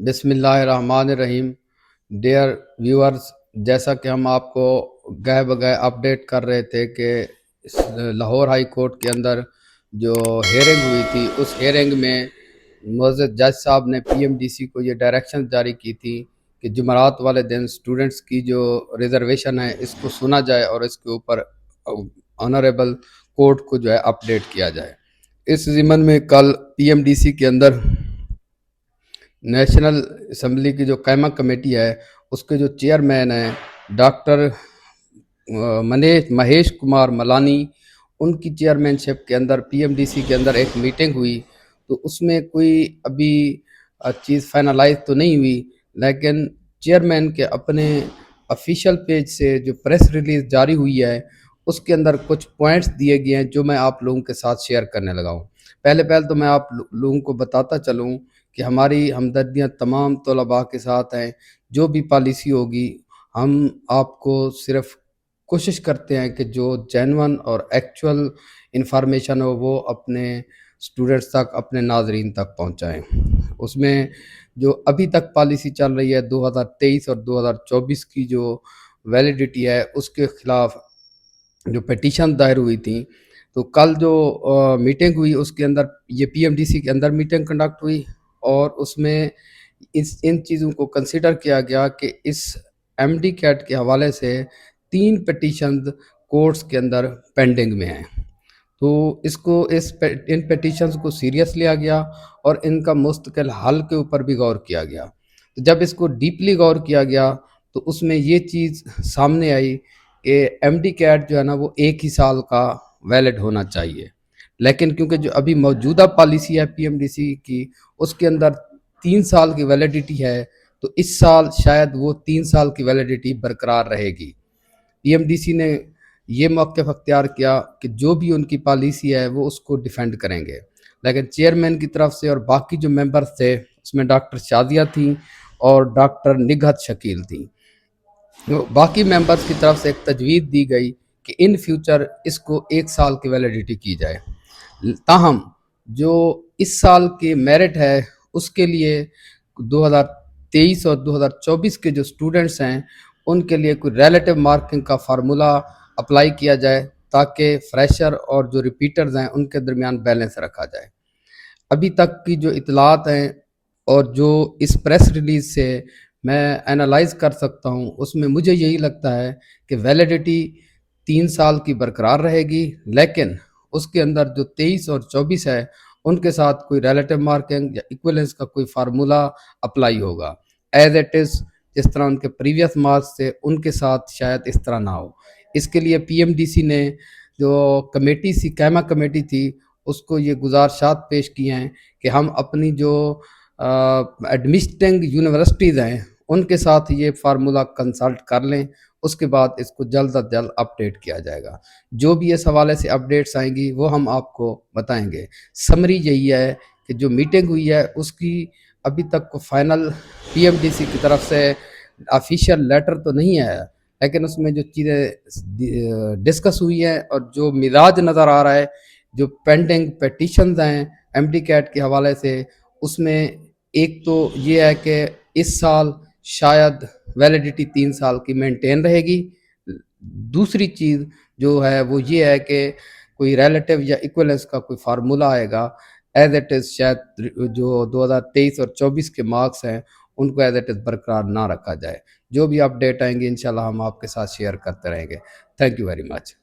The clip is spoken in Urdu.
بسم اللہ الرحمن الرحیم۔ ڈیئر ویورز، جیسا کہ ہم آپ کو گئے بگئے اپڈیٹ کر رہے تھے کہ لاہور ہائی کورٹ کے اندر جو ہیئرنگ ہوئی تھی، اس ہیئرنگ میں معزز جج صاحب نے پی ایم ڈی سی کو یہ ڈائریکشن جاری کی تھی کہ جمعرات والے دن سٹوڈنٹس کی جو ریزرویشن ہے اس کو سنا جائے اور اس کے اوپر آنریبل کورٹ کو جو ہے اپڈیٹ کیا جائے۔ اس ضمن میں کل پی ایم ڈی سی کے اندر نیشنل اسمبلی کی جو قائمہ کمیٹی ہے اس کے جو چیئرمین ہیں ڈاکٹر مہیش کمار ملانی، ان کی چیئرمین شپ کے اندر پی ایم ڈی سی کے اندر ایک میٹنگ ہوئی، تو اس میں کوئی ابھی چیز فائنلائز تو نہیں ہوئی، لیکن چیئرمین کے اپنے آفیشیل پیج سے جو پریس ریلیز جاری ہوئی ہے اس کے اندر کچھ پوائنٹس دیے گئے ہیں جو میں آپ لوگوں کے ساتھ شیئر کرنے لگا ہوں۔ پہلے تو میں آپ لوگوں کو بتاتا چلوں کہ ہماری ہمدردیاں تمام طلباء کے ساتھ ہیں۔ جو بھی پالیسی ہوگی ہم آپ کو صرف کوشش کرتے ہیں کہ جو جینون اور ایکچول انفارمیشن ہو وہ اپنے سٹوڈنٹس تک، اپنے ناظرین تک پہنچائیں۔ اس میں جو ابھی تک پالیسی چل رہی ہے 2023 اور 2024 کی جو ویلیڈیٹی ہے اس کے خلاف جو پیٹیشن دائر ہوئی تھیں، تو کل جو میٹنگ ہوئی اس کے اندر یہ پی ایم ڈی سی کے اندر میٹنگ کنڈکٹ ہوئی، اور اس میں ان چیزوں کو کنسیڈر کیا گیا کہ اس ایم ڈی کیٹ کے حوالے سے 3 پیٹیشنز کورٹس کے اندر پینڈنگ میں ہیں، تو ان پیٹیشنز کو سیریس لیا گیا اور ان کا مستقل حل کے اوپر بھی غور کیا گیا۔ تو جب اس کو ڈیپلی غور کیا گیا تو اس میں یہ چیز سامنے آئی کہ ایم ڈی کیٹ جو ہے نا وہ 1 ہی سال کا ویلڈ ہونا چاہیے، لیکن کیونکہ جو ابھی موجودہ پالیسی ہے پی ایم ڈی سی کی اس کے اندر 3 سال کی ویلیڈیٹی ہے، تو اس سال شاید وہ 3 سال کی ویلیڈیٹی برقرار رہے گی۔ پی ایم ڈی سی نے یہ موقف اختیار کیا کہ جو بھی ان کی پالیسی ہے وہ اس کو ڈیفینڈ کریں گے، لیکن چیئرمین کی طرف سے اور باقی جو ممبرز تھے اس میں ڈاکٹر شادیہ تھیں اور ڈاکٹر نگہت شکیل تھیں، باقی ممبرز کی طرف سے ایک تجویز دی گئی کہ ان فیوچر اس کو 1 سال کی ویلیڈیٹی کی جائے۔ تاہم جو اس سال کی میرٹ ہے اس کے لیے 2023 اور 2024 کے جو سٹوڈنٹس ہیں ان کے لیے کوئی ریلیٹیو مارکنگ کا فارمولا اپلائی کیا جائے تاکہ فریشر اور جو ریپیٹرز ہیں ان کے درمیان بیلنس رکھا جائے۔ ابھی تک کی جو اطلاعات ہیں اور جو اس پریس ریلیز سے میں اینالائز کر سکتا ہوں اس میں مجھے یہی لگتا ہے کہ ویلیڈیٹی 3 سال کی برقرار رہے گی، لیکن اس کے اندر جو 23 اور 24 ہے ان کے ساتھ کوئی ریلیٹیو مارکنگ یا ایکویلنس کا کوئی فارمولا اپلائی ہوگا، ایز اٹ از جس طرح ان کے پریویس مارکس تھے ان کے ساتھ شاید اس طرح نہ ہو۔ اس کے لیے پی ایم ڈی سی نے جو کمیٹی سی قائمہ کمیٹی تھی اس کو یہ گزارشات پیش کی ہیں کہ ہم اپنی جو ایڈمنسٹریٹنگ یونیورسٹیز ہیں ان کے ساتھ یہ فارمولا کنسلٹ کر لیں، اس کے بعد اس کو جلد از جلد اپڈیٹ کیا جائے گا۔ جو بھی اس حوالے سے اپڈیٹس آئیں گی وہ ہم آپ کو بتائیں گے۔ سمری یہی ہے کہ جو میٹنگ ہوئی ہے اس کی ابھی تک کو final P M D C کی طرف سے آفیشیل لیٹر تو نہیں آیا، لیکن اس میں جو چیزیں ڈسکس ہوئی ہیں اور جو مزاج نظر آ رہا ہے، جو پینڈنگ پیٹیشنز ہیں ایم ڈی کیٹ کے حوالے سے، اس میں ایک تو یہ ہے کہ اس سال شاید ویلیڈیٹی 3 سال کی مینٹین رہے گی۔ دوسری چیز جو ہے وہ یہ ہے کہ کوئی ریلیٹیو یا ایکویلنس کا کوئی فارمولا آئے گا، ایز اٹ از شاید جو 2023 اور 24 کے مارکس ہیں ان کو ایز اٹ از برقرار نہ رکھا جائے۔ جو بھی اپڈیٹ آئیں گے انشاءاللہ ہم آپ کے ساتھ شیئر کرتے رہیں گے۔ Thank you very much.